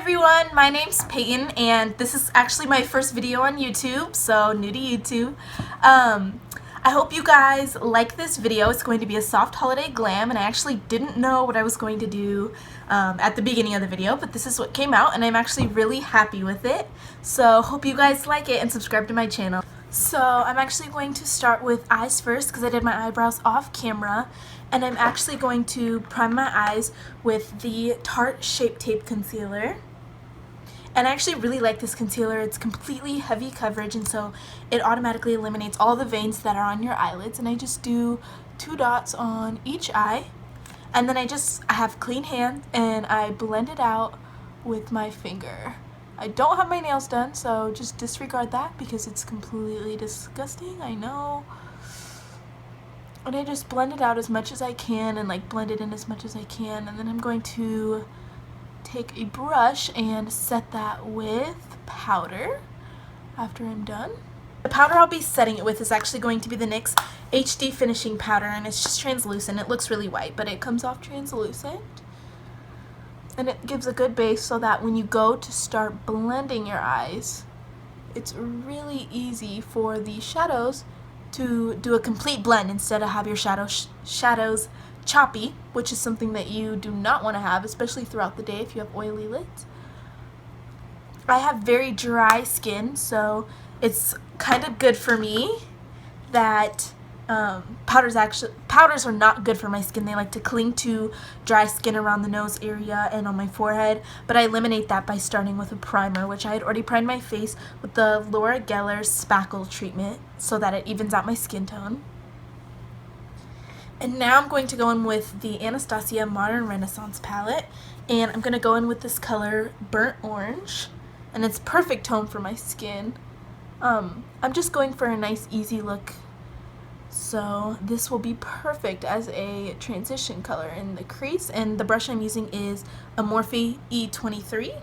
everyone, my name's Peyton and this is actually my first video on YouTube, so new to YouTube. I hope you guys like this video. It's going to be a soft holiday glam and I actually didn't know what I was going to do at the beginning of the video, but this is what came out and I'm actually really happy with it. So hope you guys like it and subscribe to my channel. So I'm actually going to start with eyes first because I did my eyebrows off camera, and I'm actually going to prime my eyes with the Tarte Shape Tape Concealer. And I actually really like this concealer. It's completely heavy coverage, and so it automatically eliminates all the veins that are on your eyelids. And I just do 2 dots on each eye, and then I have clean hands and I blend it out with my finger. I don't have my nails done, so just disregard that because it's completely disgusting, I know. And I just blend it out as much as I can and like blend it in as much as I can, and then I'm going to take a brush and set that with powder after I'm done. The powder I'll be setting it with is actually going to be the NYX HD Finishing Powder, and it's just translucent. It looks really white, but it comes off translucent. And it gives a good base so that when you go to start blending your eyes, it's really easy for the shadows to do a complete blend instead of have your shadows choppy, which is something that you do not want to have, especially throughout the day if you have oily lids. I have very dry skin, so it's kind of good for me that powders are not good for my skin. They like to cling to dry skin around the nose area and on my forehead, but I eliminate that by starting with a primer, which I had already primed my face with the Laura Geller Spackle treatment so that it evens out my skin tone. And now I'm going to go in with the Anastasia Modern Renaissance palette, and I'm going to go in with this color Burnt Orange, and it's perfect tone for my skin. I'm just going for a nice easy look, so this will be perfect as a transition color in the crease. And the brush I'm using is a Morphe E23,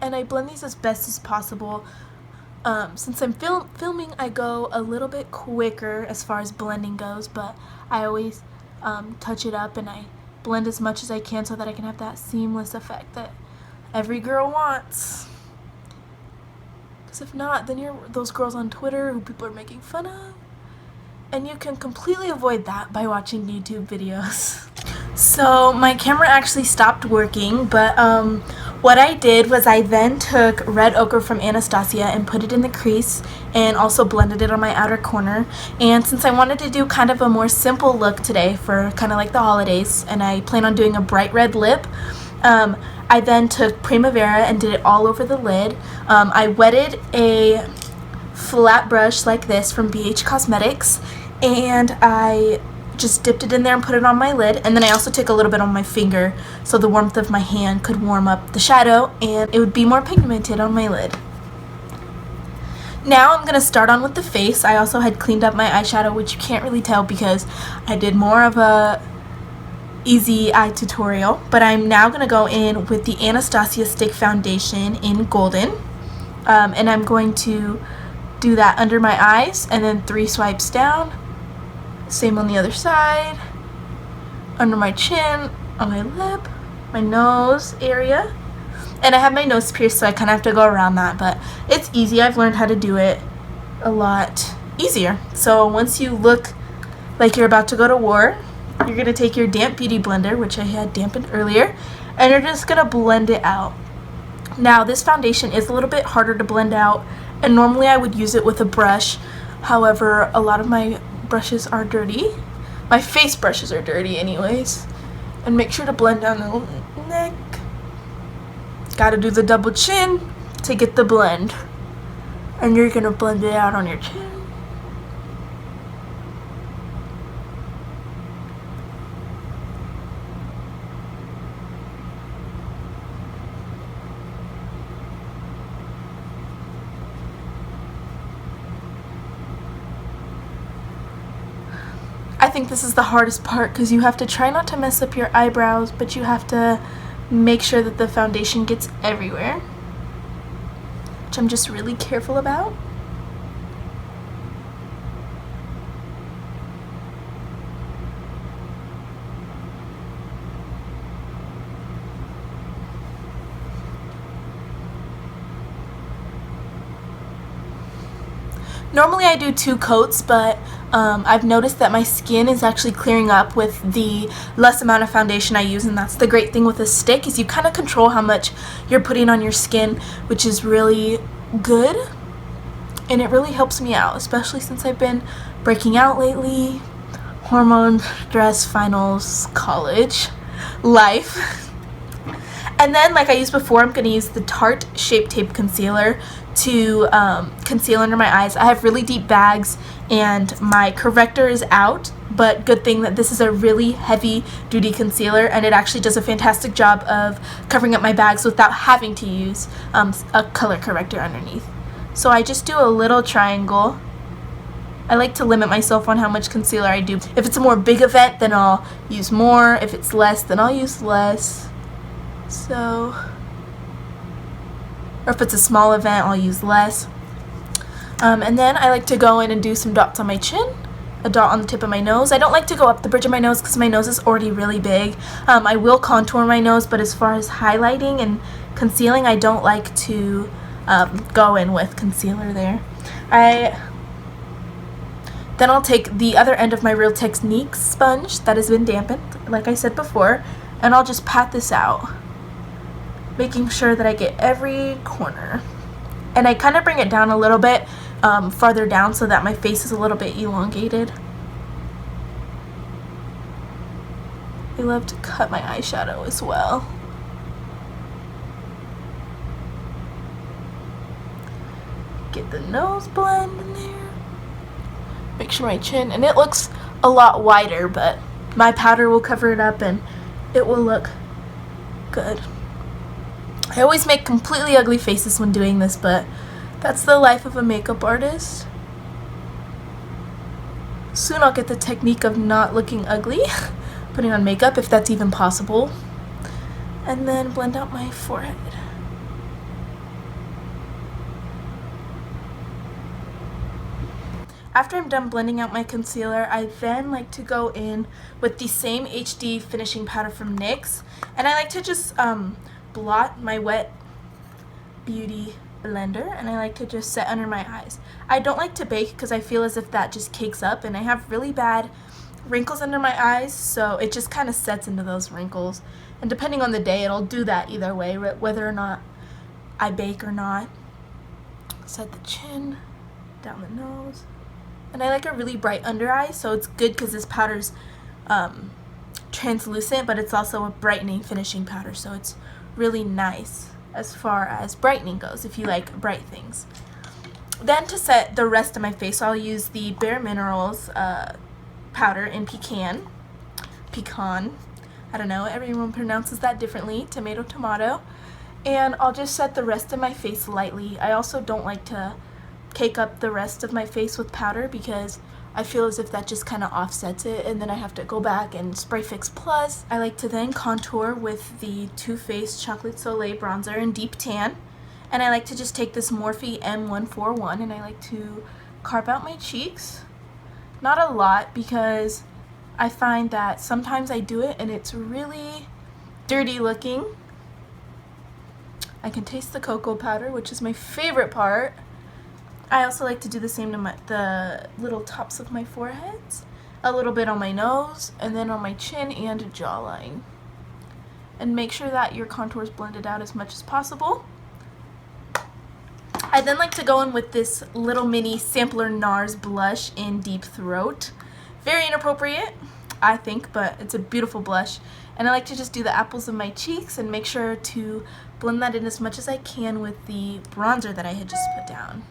and I blend these as best as possible. Since I'm filming, I go a little bit quicker as far as blending goes, but I always touch it up and I blend as much as I can so that I can have that seamless effect that every girl wants. Because if not, then you're those girls on Twitter who people are making fun of. And you can completely avoid that by watching YouTube videos. So my camera actually stopped working, but what I did was I then took red ochre from Anastasia and put it in the crease and also blended it on my outer corner. And since I wanted to do kind of a more simple look today for kind of like the holidays, and I plan on doing a bright red lip, I then took Primavera and did it all over the lid. I wetted a flat brush like this from BH Cosmetics, and I just dipped it in there and put it on my lid, and then I also took a little bit on my finger so the warmth of my hand could warm up the shadow and it would be more pigmented on my lid. Now I'm going to start on with the face. I also had cleaned up my eyeshadow, which you can't really tell because I did more of a easy eye tutorial, but I'm now going to go in with the Anastasia Stick Foundation in Golden, and I'm going to do that under my eyes and then 3 swipes down. Same on the other side, under my chin, on my lip, my nose area. And I have my nose pierced, so I kind of have to go around that, but it's easy. I've learned how to do it a lot easier. So once you look like you're about to go to war, you're going to take your damp beauty blender, which I had dampened earlier, and you're just going to blend it out. Now this foundation is a little bit harder to blend out, and normally I would use it with a brush. However, a lot of my brushes are dirty. My face brushes are dirty anyways. And make sure to blend down the neck. Gotta do the double chin to get the blend. And you're gonna blend it out on your chin. I think this is the hardest part because you have to try not to mess up your eyebrows, but you have to make sure that the foundation gets everywhere, which I'm just really careful about. Normally I do 2 coats, but I've noticed that my skin is actually clearing up with the less amount of foundation I use, and that's the great thing with a stick, is you kind of control how much you're putting on your skin, which is really good, and it really helps me out, especially since I've been breaking out lately. Hormones, stress, finals, college, life. And then, like I used before, I'm going to use the Tarte Shape Tape Concealer to conceal under my eyes. I have really deep bags and my corrector is out, but good thing that this is a really heavy duty concealer, and it actually does a fantastic job of covering up my bags without having to use a color corrector underneath. So I just do a little triangle. I like to limit myself on how much concealer I do. If it's a more big event, then I'll use more. If it's less, then I'll use less. So, or if it's a small event, I'll use less. And then I like to go in and do some dots on my chin, a dot on the tip of my nose. I don't like to go up the bridge of my nose because my nose is already really big. I will contour my nose, but as far as highlighting and concealing, I don't like to go in with concealer there. Then I'll take the other end of my Real Technique sponge that has been dampened, like I said before, and I'll just pat this out, making sure that I get every corner. And I kind of bring it down a little bit farther down so that my face is a little bit elongated. I love to cut my eyeshadow as well. Get the nose blend in there. Make sure my chin, and it looks a lot wider, but my powder will cover it up and it will look good. I always make completely ugly faces when doing this, but that's the life of a makeup artist. Soon I'll get the technique of not looking ugly, putting on makeup, if that's even possible. And then blend out my forehead. After I'm done blending out my concealer, I then like to go in with the same HD finishing powder from NYX, and I like to just blot my Wet Beauty blender, and I like to just set under my eyes. I don't like to bake because I feel as if that just cakes up, and I have really bad wrinkles under my eyes, so it just kind of sets into those wrinkles, and depending on the day it'll do that either way, whether or not I bake or not. Set the chin, down the nose. And I like a really bright under eye, so it's good because this powder's translucent, but it's also a brightening finishing powder, so it's really nice as far as brightening goes if you like bright things. Then to set the rest of my face, I'll use the Bare Minerals powder in Pecan. I don't know, everyone pronounces that differently, tomato, tomato. And I'll just set the rest of my face lightly. I also don't like to cake up the rest of my face with powder because I feel as if that just kind of offsets it, and then I have to go back and Spray Fix Plus. I like to then contour with the Too Faced Chocolate Soleil bronzer in Deep Tan, and I like to just take this Morphe M141 and I like to carve out my cheeks. Not a lot, because I find that sometimes I do it and it's really dirty looking. I can taste the cocoa powder, which is my favorite part. I also like to do the same to the little tops of my foreheads, a little bit on my nose, and then on my chin and jawline. And make sure that your contour is blended out as much as possible. I then like to go in with this little mini sampler NARS blush in Deep Throat. Very inappropriate, I think, but it's a beautiful blush. And I like to just do the apples of my cheeks and make sure to blend that in as much as I can with the bronzer that I had just put down.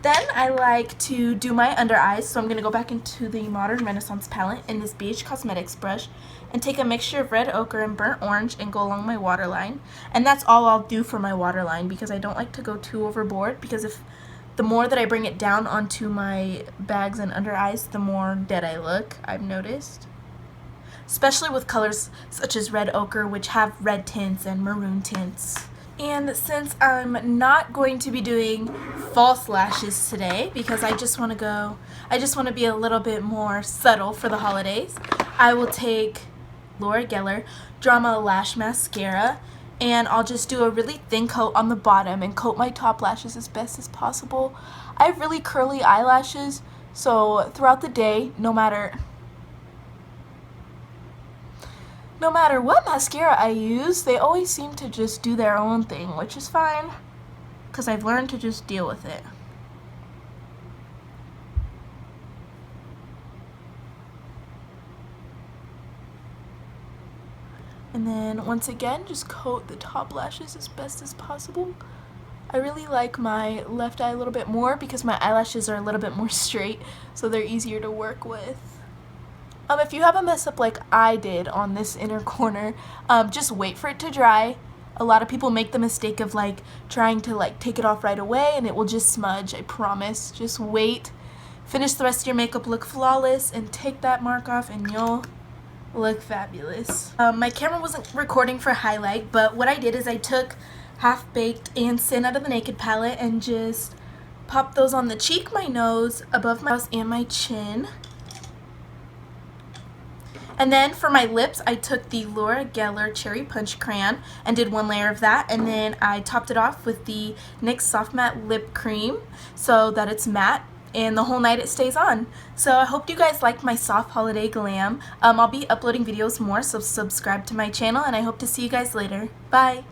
Then I like to do my under eyes, so I'm going to go back into the Modern Renaissance palette in this BH Cosmetics brush and take a mixture of red ochre and burnt orange and go along my waterline. And that's all I'll do for my waterline, because I don't like to go too overboard, because if the more that I bring it down onto my bags and under eyes, the more dead I look, I've noticed. Especially with colors such as red ochre, which have red tints and maroon tints. And since I'm not going to be doing false lashes today, because I just want to be a little bit more subtle for the holidays, I will take Laura Geller Drama Lash Mascara and I'll just do a really thin coat on the bottom and coat my top lashes as best as possible. I have really curly eyelashes, so throughout the day, no matter what mascara I use, they always seem to just do their own thing, which is fine, because I've learned to just deal with it. And then once again, just coat the top lashes as best as possible. I really like my left eye a little bit more because my eyelashes are a little bit more straight, so they're easier to work with. If you have a mess up like I did on this inner corner, just wait for it to dry. A lot of people make the mistake of trying to take it off right away and it will just smudge. I promise. Just wait. Finish the rest of your makeup look flawless and take that mark off and you'll look fabulous. My camera wasn't recording for highlight, but what I did is I took Half Baked and Sin out of the Naked palette and just popped those on the cheek, my nose, above my nose, and my chin. And then for my lips, I took the Laura Geller Cherry Punch Crayon and did one layer of that, and then I topped it off with the NYX Soft Matte Lip Cream so that it's matte and the whole night it stays on. So I hope you guys liked my soft holiday glam. I'll be uploading videos more, so subscribe to my channel, and I hope to see you guys later. Bye!